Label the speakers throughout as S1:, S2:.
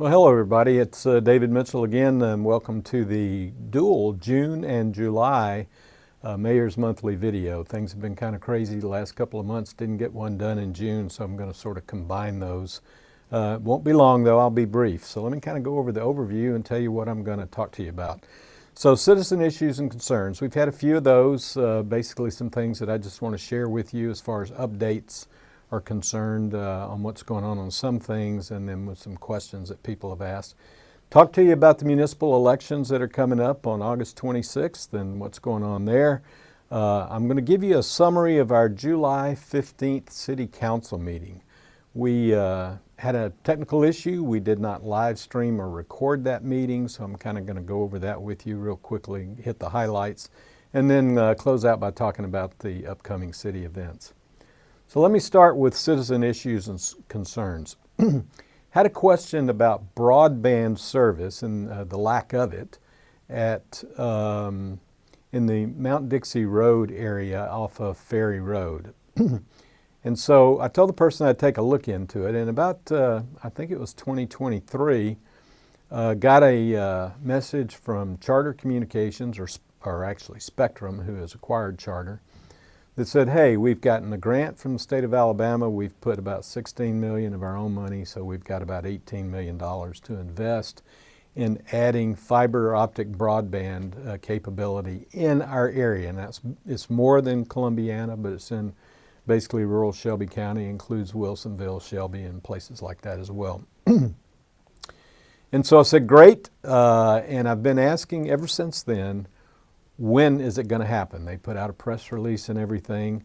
S1: Well, hello everybody. It's David Mitchell again, and welcome to the dual June and July Mayor's Monthly video. Things have been kind of crazy the last couple of months. Didn't get one done in June, so I'm going to sort of combine those. It won't be long though, I'll be brief. So let me kind of go over the overview and tell you what I'm going to talk to you about. So citizen issues and concerns. We've had a few of those, basically some things that I just want to share with you as far as updates are concerned on what's going on some things, and then with some questions that people have asked. Talk to you about the municipal elections that are coming up on August 26th and what's going on there. I'm going to give you a summary of our July 15th City Council meeting. We had a technical issue. We did not live stream or record that meeting, so I'm kind of going to go over that with you real quickly, hit the highlights, and then close out by talking about the upcoming city events. So let me start with citizen issues and concerns. Had a question about broadband service and the lack of it at in the Mount Dixie Road area off of Ferry Road. And so I told the person I'd take a look into it, and about, I think it was 2023, got a message from Charter Communications, or actually Spectrum, who has acquired Charter, that said, hey, we've gotten a grant from the state of Alabama. We've put about $16 million of our own money, so we've got about $18 million to invest in adding fiber optic broadband capability in our area. And it's more than Columbiana, but it's in basically rural Shelby County, includes Wilsonville, Shelby, and places like that as well. And so I said, great, and I've been asking ever since then, when is it going to happen? They put out a press release and everything,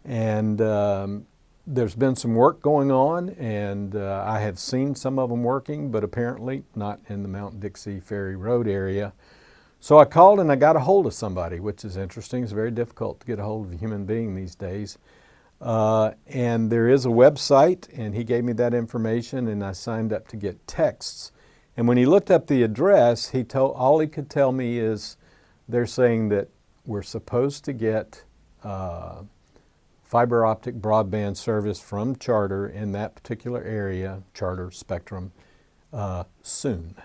S1: and there's been some work going on, and I have seen some of them working, but apparently not in the Mount Dixie Ferry Road area. So I called and I got a hold of somebody, which is interesting. It's very difficult to get a hold of a human being these days. And there is a website, and he gave me that information, and I signed up to get texts. And when he looked up the address, all he could tell me is, they're saying that we're supposed to get fiber optic broadband service from Charter in that particular area, Charter, Spectrum, soon,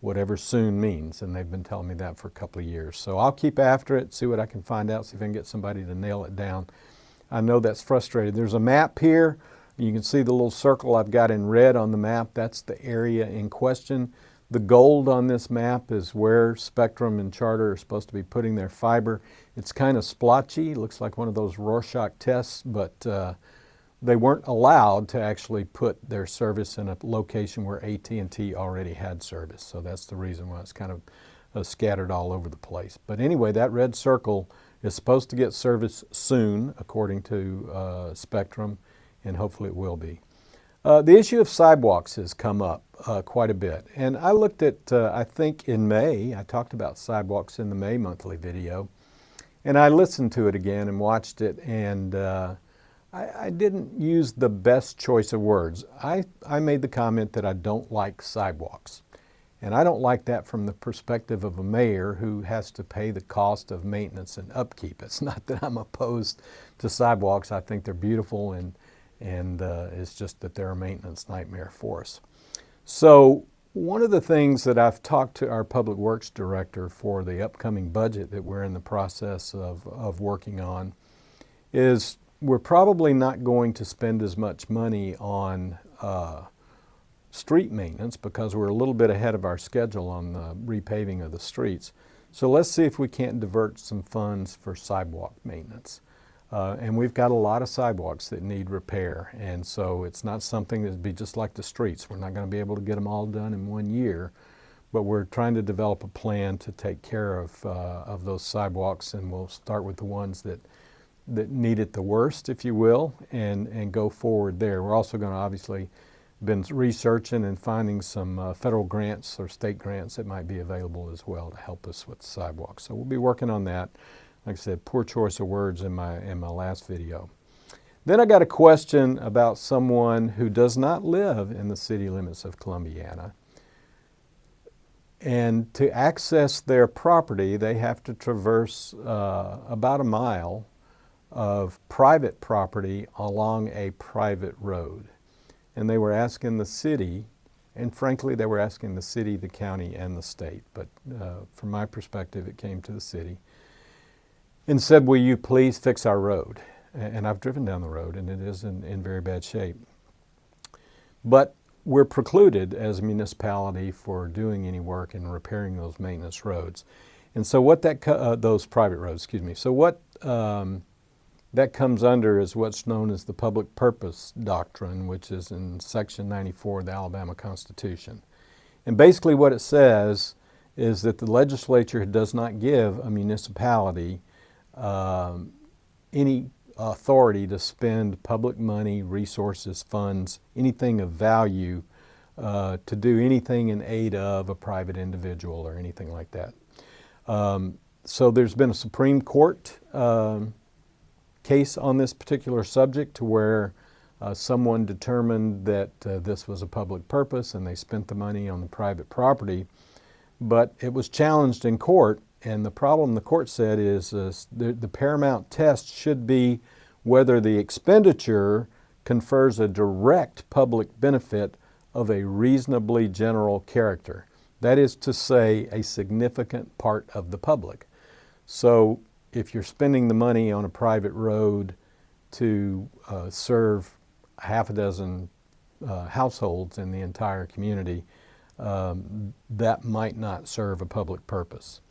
S1: whatever soon means. And they've been telling me that for a couple of years. So I'll keep after it, see what I can find out, see if I can get somebody to nail it down. I know that's frustrating. There's a map here. You can see the little circle I've got in red on the map. That's the area in question. The gold on this map is where Spectrum and Charter are supposed to be putting their fiber. It's kind of splotchy, looks like one of those Rorschach tests, but they weren't allowed to actually put their service in a location where AT&T already had service. So that's the reason why it's kind of scattered all over the place. But anyway, that red circle is supposed to get service soon, according to Spectrum, and hopefully it will be. The issue of sidewalks has come up quite a bit. And I looked at, I think in May, I talked about sidewalks in the May monthly video, and I listened to it again and watched it, and I didn't use the best choice of words. I made the comment that I don't like sidewalks. And I don't like that from the perspective of a mayor who has to pay the cost of maintenance and upkeep. It's not that I'm opposed to sidewalks. I think they're beautiful, and it's just that they're a maintenance nightmare for us. So one of the things that I've talked to our Public Works Director for the upcoming budget that we're in the process of working on is we're probably not going to spend as much money on street maintenance because we're a little bit ahead of our schedule on the repaving of the streets. So let's see if we can't divert some funds for sidewalk maintenance. And we've got a lot of sidewalks that need repair, and so it's not something that'd be just like the streets. We're not going to be able to get them all done in 1 year, but we're trying to develop a plan to take care of those sidewalks, and we'll start with the ones that need it the worst, if you will, and go forward there. We're also going to obviously been researching and finding some federal grants or state grants that might be available as well to help us with the sidewalks. So we'll be working on that. Like I said, poor choice of words in my last video. Then I got a question about someone who does not live in the city limits of Columbiana. And to access their property, they have to traverse about a mile of private property along a private road. And they were asking the city And frankly, they were asking the city, the county, and the state. But from my perspective, it came to the city and said, will you please fix our road? And I've driven down the road, and it is in very bad shape. But we're precluded as a municipality for doing any work in repairing those maintenance roads. And so what those private roads, excuse me. So what that comes under is what's known as the public purpose doctrine, which is in Section 94 of the Alabama Constitution. And basically what it says is that the legislature does not give a municipality any authority to spend public money, resources, funds, anything of value to do anything in aid of a private individual or anything like that. So there's been a Supreme Court case on this particular subject to where someone determined that this was a public purpose and they spent the money on the private property, but it was challenged in court. And the problem the court said is the paramount test should be whether the expenditure confers a direct public benefit of a reasonably general character. That is to say, a significant part of the public. So if you're spending the money on a private road to serve half a dozen households in the entire community, that might not serve a public purpose.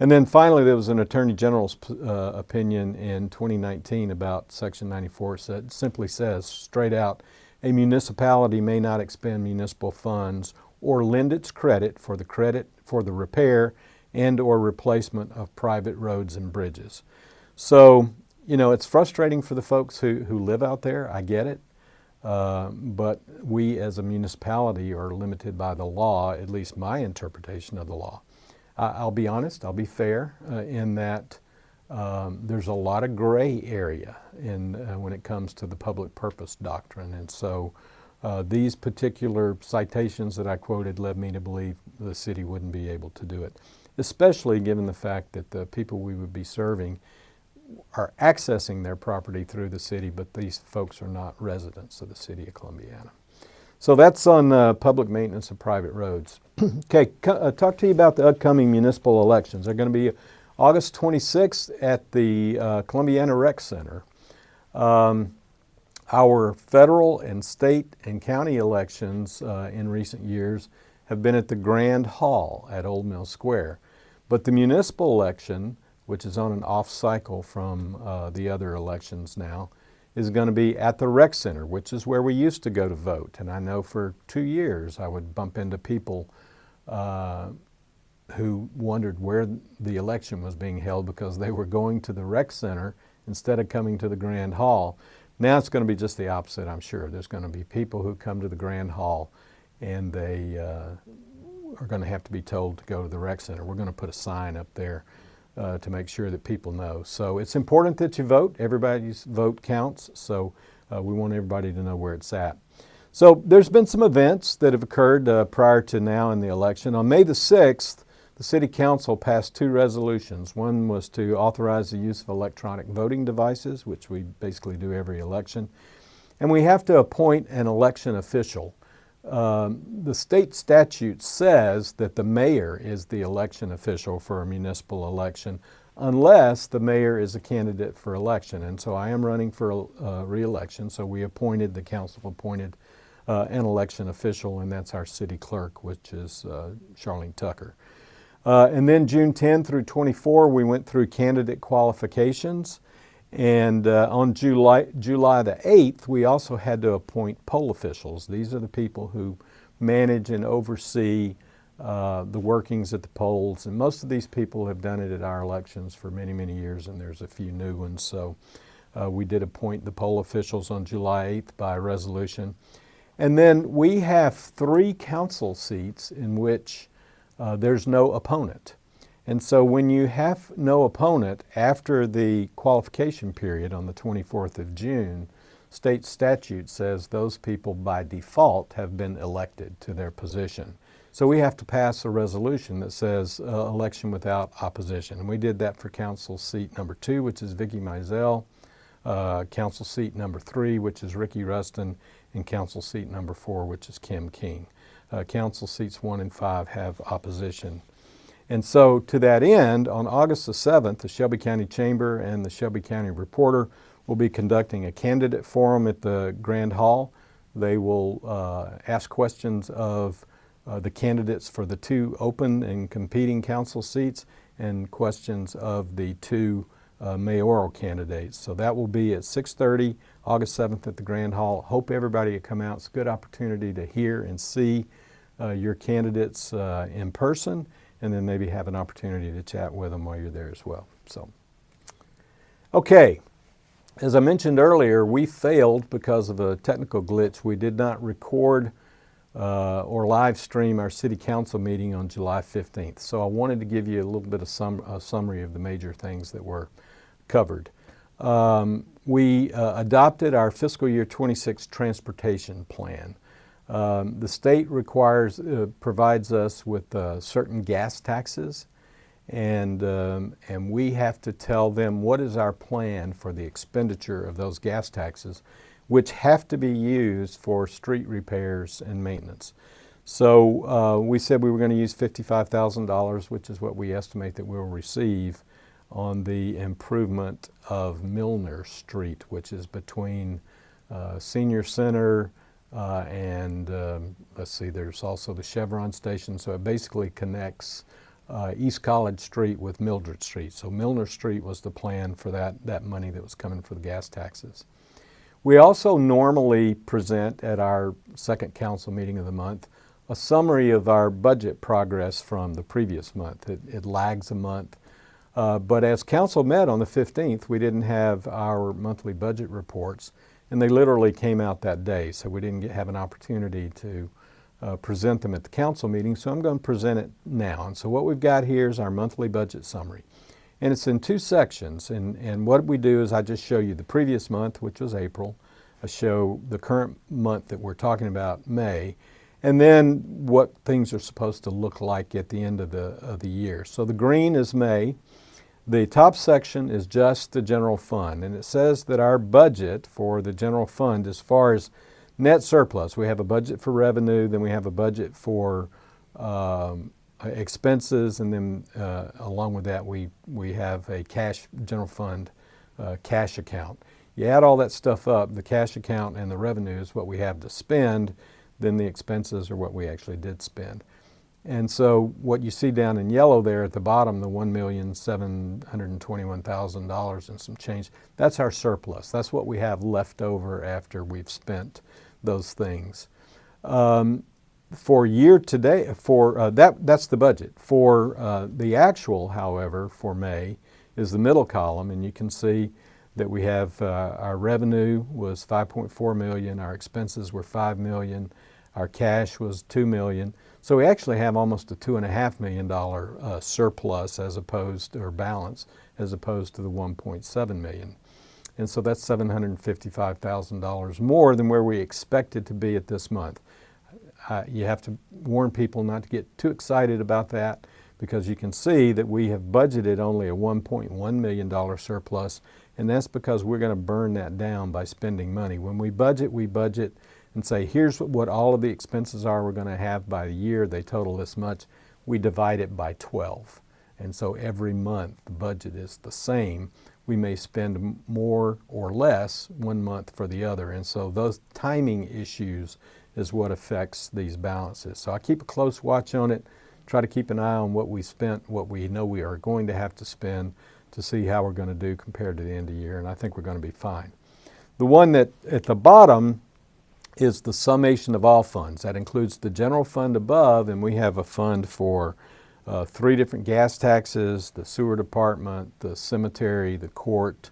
S1: And then finally, there was an Attorney General's opinion in 2019 about Section 94. It simply says straight out, a municipality may not expend municipal funds or lend its credit for the repair and or replacement of private roads and bridges. So, you know, it's frustrating for the folks who live out there. I get it. But we as a municipality are limited by the law, at least my interpretation of the law. I'll be honest, I'll be fair in that there's a lot of gray area when it comes to the public purpose doctrine. And so these particular citations that I quoted led me to believe the city wouldn't be able to do it, especially given the fact that the people we would be serving are accessing their property through the city, but these folks are not residents of the city of Columbiana. So that's on public maintenance of private roads. Okay, talk to you about the upcoming municipal elections. They're going to be August 26th at the Columbiana Rec Center. Our federal and state and county elections in recent years have been at the Grand Hall at Old Mill Square. But the municipal election, which is on an off cycle from the other elections now, is going to be at the Rec Center, which is where we used to go to vote. And I know for 2 years I would bump into people who wondered where the election was being held because they were going to the Rec Center instead of coming to the Grand Hall. Now it's going to be just the opposite, I'm sure. There's going to be people who come to the Grand Hall and they are going to have to be told to go to the Rec Center. We're going to put a sign up there to make sure that people know. So it's important that you vote. Everybody's vote counts, so we want everybody to know where it's at. So there's been some events that have occurred prior to now in the election. On May the 6th, the City Council passed 2 resolutions. One was to authorize the use of electronic voting devices, which we basically do every election. And we have to appoint an election official. The state statute says that the mayor is the election official for a municipal election unless the mayor is a candidate for election. And so I am running for re-election, so the council appointed an election official, and that's our city clerk, which is Charlene Tucker. And then June 10 through 24, we went through candidate qualifications. And on July the 8th, we also had to appoint poll officials. These are the people who manage and oversee the workings at the polls. And most of these people have done it at our elections for many, many years, and there's a few new ones. So we did appoint the poll officials on July 8th by resolution. And then we have 3 council seats in which there's no opponent. And so when you have no opponent after the qualification period on the 24th of June, state statute says those people by default have been elected to their position. So we have to pass a resolution that says election without opposition. And we did that for council seat number 2, which is Vicki Mizell, council seat number 3, which is Ricky Rustin, and council seat number 4, which is Kim King. council seats 1 and 5 have opposition. And so to that end, on August the 7th, the Shelby County Chamber and the Shelby County Reporter will be conducting a candidate forum at the Grand Hall. They will ask questions of the candidates for the 2 open and competing council seats and questions of the 2 mayoral candidates. So that will be at 6:30, August 7th at the Grand Hall. Hope everybody will come out. It's a good opportunity to hear and see your candidates in person, and then maybe have an opportunity to chat with them while you're there as well. So, okay, as I mentioned earlier, we failed because of a technical glitch. We did not record or live stream our city council meeting on July 15th. So I wanted to give you a little bit of a summary of the major things that were covered. We adopted our fiscal year 26 transportation plan. The state provides us with certain gas taxes, and we have to tell them what is our plan for the expenditure of those gas taxes, which have to be used for street repairs and maintenance. So we said we were going to use $55,000, which is what we estimate that we'll receive on the improvement of Milner Street, which is between Senior Center and let's see, there's also the Chevron station. So it basically connects East College Street with Mildred Street. So Milner Street was the plan for that money that was coming for the gas taxes. We also normally present at our second council meeting of the month a summary of our budget progress from the previous month. It lags a month. But as council met on the 15th, we didn't have our monthly budget reports, and they literally came out that day, so we didn't have an opportunity to present them at the council meeting, so I'm going to present it now. And so what we've got here is our monthly budget summary. And it's in 2 sections, and what we do is I just show you the previous month, which was April. I show the current month that we're talking about, May, and then what things are supposed to look like at the end of the year. So the green is May. The top section is just the general fund, and it says that our budget for the general fund, as far as net surplus, we have a budget for revenue, then we have a budget for expenses, and then along with that we have a general fund cash account. You add all that stuff up, the cash account and the revenue is what we have to spend, then the expenses are what we actually did spend. And so what you see down in yellow there at the bottom, the $1,721,000 and some change, that's our surplus. That's what we have left over after we've spent those things. For year to date, that's the budget. For the actual, however, for May is the middle column, and you can see that we have our revenue was $5.4 million, our expenses were $5 million, our cash was $2 million. So we actually have almost a $2.5 million surplus or balance as opposed to the $1.7 million. And so that's $755,000 more than where we expected to be at this month. You have to warn people not to get too excited about that, because you can see that we have budgeted only a $1.1 million surplus, and that's because we're going to burn that down by spending money. When we budget and say, here's what all of the expenses are we're going to have by the year, they total this much, we divide it by 12. And so every month the budget is the same. We may spend more or less one month for the other, and so those timing issues is what affects these balances. So I keep a close watch on it, try to keep an eye on what we spent, what we know we are going to have to spend, to see how we're going to do compared to the end of the year, and I think we're going to be fine. The one that at the bottom is the summation of all funds. That includes the general fund above, and we have a fund for 3 different gas taxes, the sewer department, the cemetery, the court.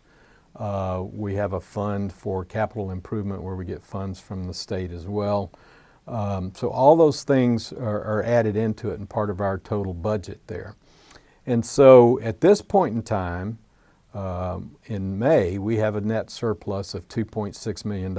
S1: We have a fund for capital improvement where we get funds from the state as well. So all those things are added into it and part of our total budget there. And so at this point in time, in May, we have a net surplus of $2.6 million.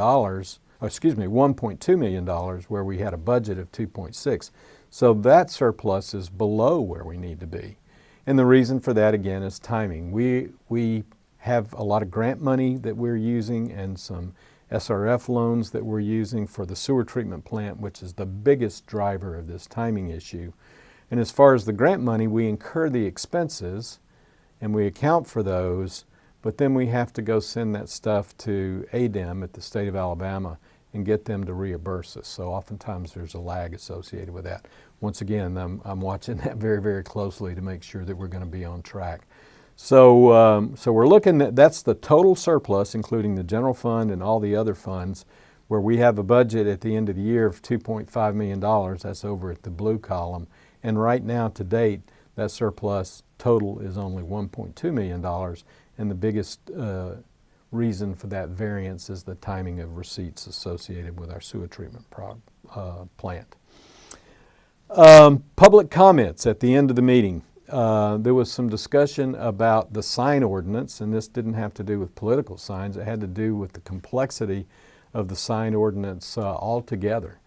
S1: $1.2 million, where we had a budget of 2.6. So that surplus is below where we need to be. And the reason for that, again, is timing. We have a lot of grant money that we're using and some SRF loans that we're using for the sewer treatment plant, which is the biggest driver of this timing issue. And as far as the grant money, we incur the expenses and we account for those, but then we have to go send that stuff to ADEM at the state of Alabama and get them to reimburse us. So oftentimes there's a lag associated with that. Once again, I'm watching that very, very closely to make sure that we're going to be on track. So, so we're looking at, that's the total surplus, including the general fund and all the other funds, where we have a budget at the end of the year of $2.5 million. That's over at the blue column. And right now, to date, that surplus total is only $1.2 million. And the biggest reason for that variance is the timing of receipts associated with our sewer treatment plant. Public comments at the end of the meeting. There was some discussion about the sign ordinance, and this didn't have to do with political signs. It had to do with the complexity of the sign ordinance altogether.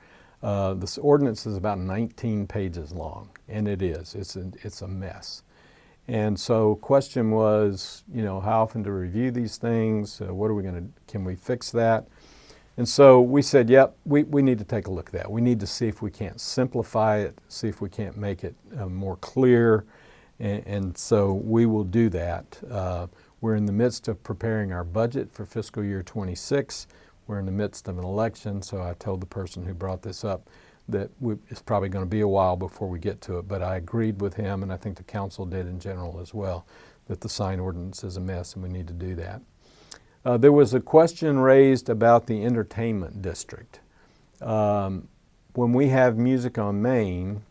S1: This ordinance is about 19 pages long, and it is. It's a mess. And so question was, you know, how often to review these things? What are we going to, can we fix that? And so we said, yep, we need to take a look at that. We need to see if we can't simplify it, see if we can't make it more clear. And so we will do that. We're in the midst of preparing our budget for fiscal year 26. We're in the midst of an election, so I told the person who brought this up that it's probably going to be a while before we get to it, but I agreed with him, and I think the council did in general as well, that the sign ordinance is a mess and we need to do that. There was a question raised about the entertainment district. When we have music on Main,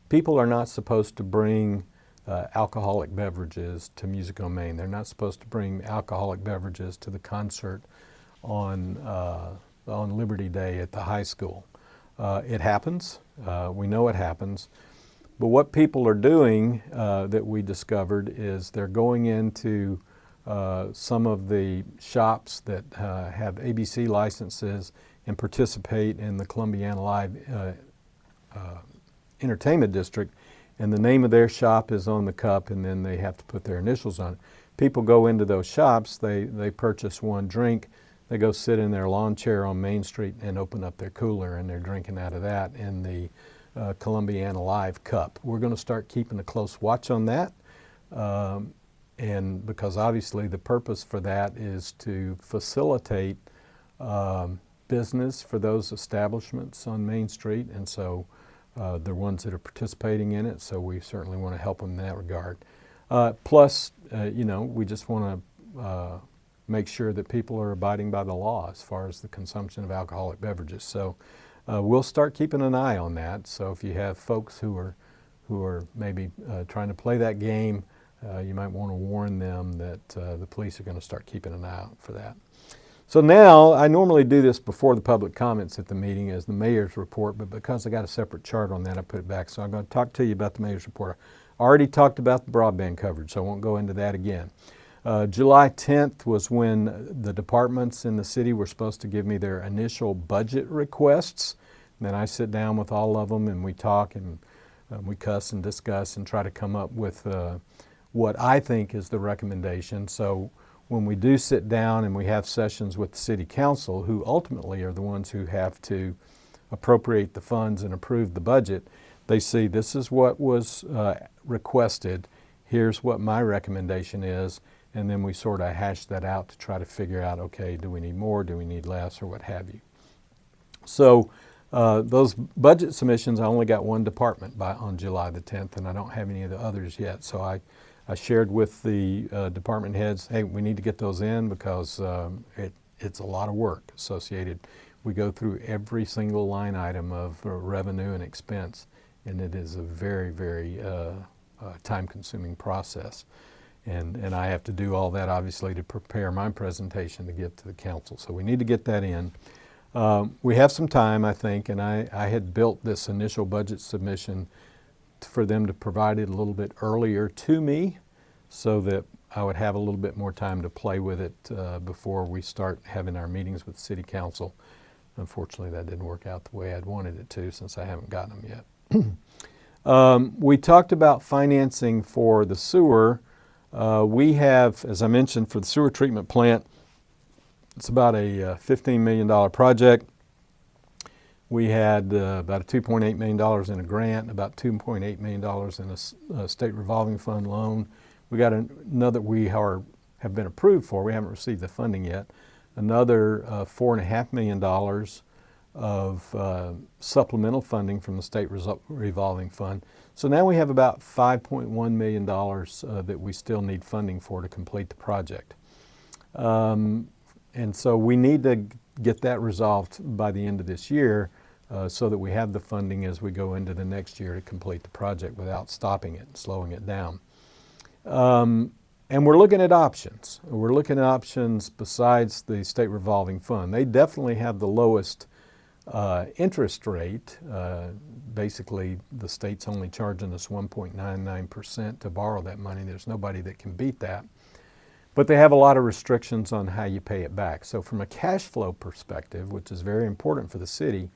S1: people are not supposed to bring alcoholic beverages to Music on Main. They're not supposed to bring alcoholic beverages to the concert on Liberty Day at the high school. It happens. We know it happens. But what people are doing that we discovered is they're going into some of the shops that have ABC licenses and participate in the Columbiana Live Entertainment District, and the name of their shop is on the cup, and then they have to put their initials on it. People go into those shops, they purchase one drink, they go sit in their lawn chair on Main Street and open up their cooler, and they're drinking out of that in the Columbiana Live cup. We're going to start keeping a close watch on that, and because obviously the purpose for that is to facilitate business for those establishments on Main Street, and so they're ones that are participating in it, so we certainly want to help them in that regard. Plus, you know, we just want to make sure that people are abiding by the law as far as the consumption of alcoholic beverages. So we'll start keeping an eye on that. So if you have folks who are maybe trying to play that game, you might want to warn them that the police are going to start keeping an eye out for that. So now, I normally do this before the public comments at the meeting as the mayor's report, but because I got a separate chart on that, I put it back. So I'm going to talk to you about the mayor's report. I already talked about the broadband coverage, so I won't go into that again. July 10th was when the departments in the city were supposed to give me their initial budget requests. And then I sit down with all of them and we talk and we cuss and discuss and try to come up with what I think is the recommendation. So when we do sit down and we have sessions with the city council, who ultimately are the ones who have to appropriate the funds and approve the budget, they see this is what was requested, here's what my recommendation is, and then we sort of hash that out to try to figure out, okay, do we need more, do we need less, or what have you. So those budget submissions, I only got one department on July the 10th, and I don't have any of the others yet. So I shared with the department heads, hey, we need to get those in because it's a lot of work associated. We go through every single line item of revenue and expense, and it is a very, very time-consuming process. And I have to do all that, obviously, to prepare my presentation to get to the council. So we need to get that in. We have some time, I think, and I had built this initial budget submission for them to provide it a little bit earlier to me so that I would have a little bit more time to play with it before we start having our meetings with City Council. Unfortunately, that didn't work out the way I'd wanted it to since I haven't gotten them yet. We talked about financing for the sewer. We have, as I mentioned, for the sewer treatment plant, It's about a $15 million project. We had about a $2.8 million in a grant, about $2.8 million in a state revolving fund loan. We got another have been approved for. We haven't received the funding yet. Another $4.5 million of supplemental funding from the state revolving fund. So now we have about $5.1 million that we still need funding for to complete the project. And so we need to get that resolved by the end of this year so that we have the funding as we go into the next year to complete the project without stopping it and slowing it down. And we're looking at options. We're looking at options besides the state revolving fund. They definitely have the lowest interest rate. Basically, the state's only charging us 1.99% to borrow that money. There's nobody that can beat that. But they have a lot of restrictions on how you pay it back. So from a cash flow perspective, which is very important for the city,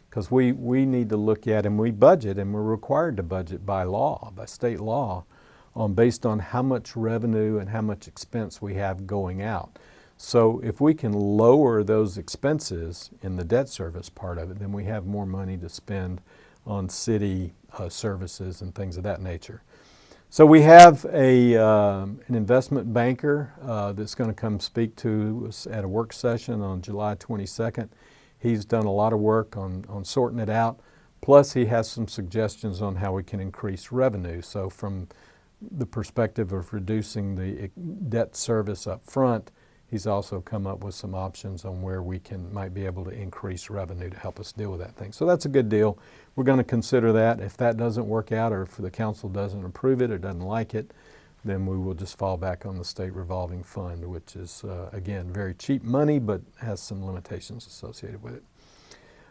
S1: because we need to look at, and we budget, and we're required to budget by law, by state law, based on how much revenue and how much expense we have going out. So if we can lower those expenses in the debt service part of it, then we have more money to spend on city services and things of that nature. So we have an investment banker that's going to come speak to us at a work session on July 22nd. He's done a lot of work on sorting it out. Plus he has some suggestions on how we can increase revenue. So from the perspective of reducing the debt service up front, he's also come up with some options on where we might be able to increase revenue to help us deal with that thing. So that's a good deal. We're going to consider that. If that doesn't work out, or if the council doesn't approve it or doesn't like it, then we will just fall back on the state revolving fund, which is, again, very cheap money, but has some limitations associated with it.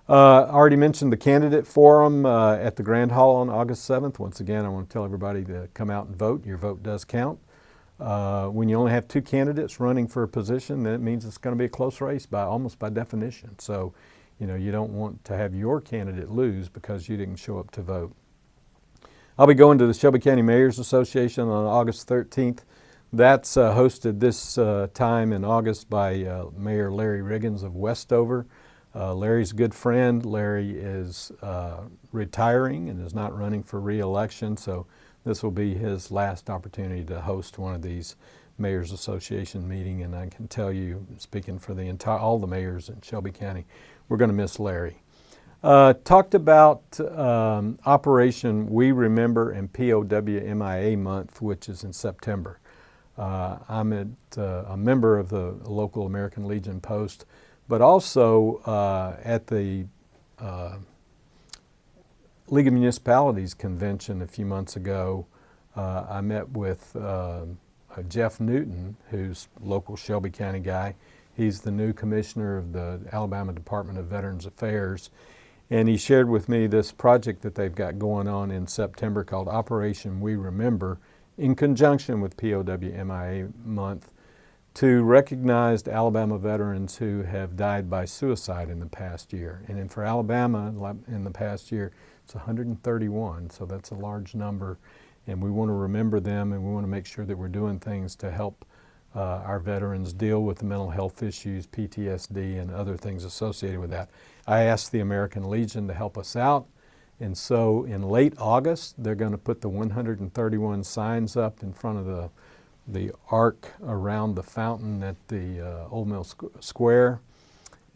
S1: I already mentioned the candidate forum at the Grand Hall on August 7th. Once again, I want to tell everybody to come out and vote. Your vote does count. When you only have two candidates running for a position, then it means it's going to be a close race almost by definition. So, you don't want to have your candidate lose because you didn't show up to vote. I'll be going to the Shelby County Mayors Association on August 13th. That's hosted this time in August by Mayor Larry Riggins of Westover. Larry's a good friend. Larry is retiring and is not running for re-election, so this will be his last opportunity to host one of these Mayors Association meeting, and I can tell you, speaking for all the mayors in Shelby County, we're going to miss Larry. Talked about Operation We Remember and POW-MIA month, which is in September. I'm a member of the local American Legion Post, but also at the League of Municipalities convention a few months ago, I met with Jeff Newton, who's a local Shelby County guy. He's the new commissioner of the Alabama Department of Veterans Affairs. And he shared with me this project that they've got going on in September called Operation We Remember, in conjunction with POW-MIA month, to recognize Alabama veterans who have died by suicide in the past year. And then for Alabama in the past year, it's 131, so that's a large number. And we want to remember them, and we want to make sure that we're doing things to help our veterans deal with the mental health issues, PTSD, and other things associated with that. I asked the American Legion to help us out, and so in late August, they're going to put the 131 signs up in front of the arc around the fountain at the Old Mill Square.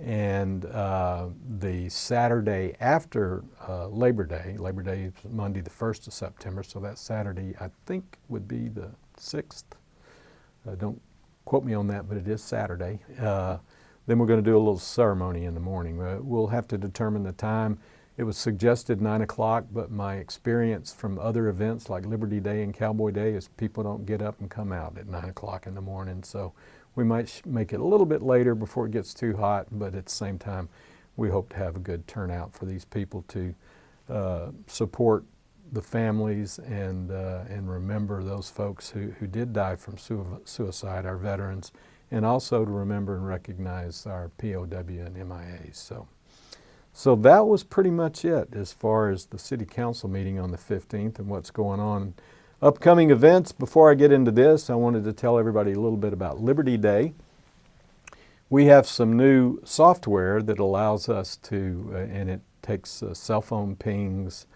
S1: And the Saturday after Labor Day is Monday the 1st of September, so that Saturday I think would be the 6th. Don't quote me on that, but it is Saturday. Then we're going to do a little ceremony in the morning. We'll have to determine the time. It was suggested 9 o'clock, but my experience from other events like Liberty Day and Cowboy Day is people don't get up and come out at 9 o'clock in the morning. So we might make it a little bit later before it gets too hot, but at the same time, we hope to have a good turnout for these people to support the families and remember those folks who did die from suicide, our veterans, and also to remember and recognize our POW and MIAs. So that was pretty much it as far as the City Council meeting on the 15th and what's going on. Upcoming events, before I get into this, I wanted to tell everybody a little bit about Liberty Day. We have some new software that allows us to, and it takes cell phone pings,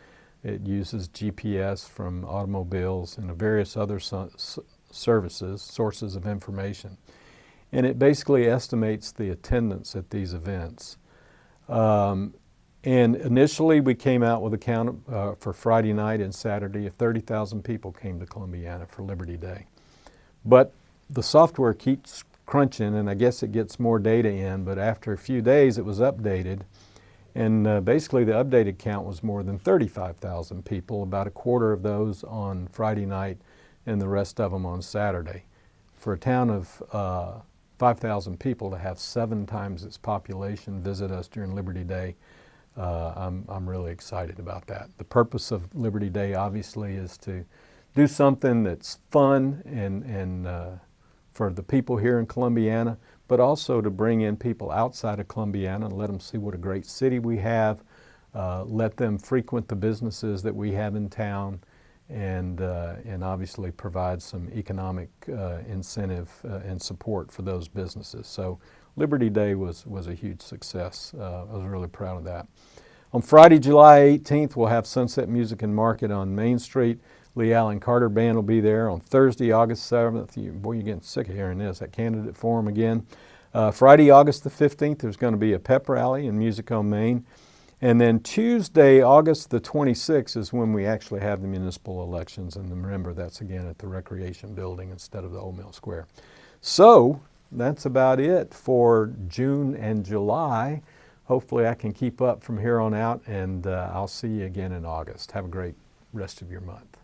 S1: it uses GPS from automobiles and various other sources of information. And it basically estimates the attendance at these events. And initially we came out with a count for Friday night and Saturday of 30,000 people came to Columbiana for Liberty Day. But the software keeps crunching, and I guess it gets more data in, but after a few days it was updated, and basically the updated count was more than 35,000 people, about a quarter of those on Friday night and the rest of them on Saturday. For a town of 5,000 people to have 7 times its population visit us during Liberty Day, I'm really excited about that. The purpose of Liberty Day obviously is to do something that's fun and for the people here in Columbiana, but also to bring in people outside of Columbiana and let them see what a great city we have, let them frequent the businesses that we have in town, and obviously provide some economic incentive and support for those businesses. So Liberty Day was a huge success. I was really proud of that. On Friday, July 18th, we'll have Sunset Music and Market on Main Street. Lee Allen Carter Band will be there. On Thursday, August 7th, boy, you're getting sick of hearing this, that candidate forum again. Friday, August the 15th, there's going to be a pep rally in Music on Main. And then Tuesday, August the 26th is when we actually have the municipal elections. And remember, that's again at the Recreation Building instead of the Old Mill Square. So that's about it for June and July. Hopefully I can keep up from here on out, and I'll see you again in August. Have a great rest of your month.